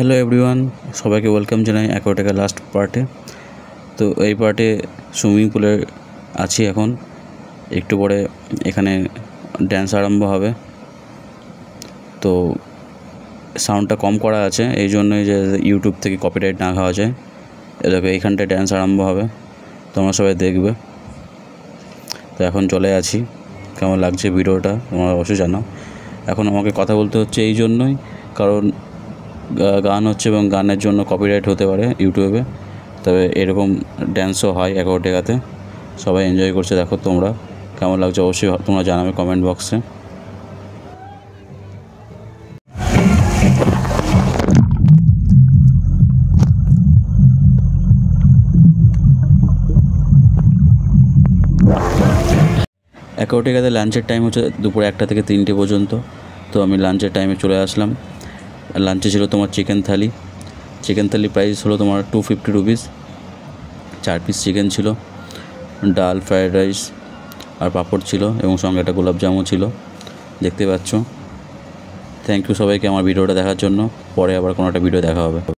Hello everyone, সবাইকে welcome জানাই Aquatica last পার্টে। তো এই পার্টে সুইমিং পুলে আছি এখন। একটু পরে এখানে ড্যান্স আরম্ভ হবে। তো সাউন্ডটা কম করা আছে, এই জন্যই যে ইউটিউব থেকে কপিরাইট না খাওয়া যায়। এদেরকে এইখানটায় ড্যান্স আরম্ভ হবে, তোমরা সবাই দেখবে। তো এখন চলে আছি, কেমন লাগছে ভিডিওটা তোমরা অবশ্যই জানাও। এখন আমাকে কথা বলতে হচ্ছে এই জন্যই, কারণ গান হচ্ছে এবং গানের জন্য কপিরাইট হতে পারে ইউটিউবে। তবে এরকম ড্যান্সও হয় অ্যাকোয়াটিকাতে, সবাই এনজয় করছে। দেখো তোমরা কেমন লাগছে অবশ্যই তোমরা জানাবে কমেন্ট বক্সে। অ্যাকোয়াটিকাতে লাঞ্চের টাইম হচ্ছে দুপুর 1টা থেকে 3টে পর্যন্ত। তো আমি লাঞ্চের টাইমে চলে আসলাম। লাঞ্চে ছিল তোমার চিকেন থালি প্রাইস হলো তোমার 250 রুপিস। 4 পিস চিকেন ছিল, ডাল, ফ্রায়েড রাইস আর পাঁপড় ছিল, এবং সঙ্গে একটা গোলাপ জামও ছিল, দেখতে পাচ্ছ। থ্যাংক ইউ সবাইকে আমার ভিডিওটা দেখার জন্য। পরে আবার কোনো একটা ভিডিও দেখা হবে।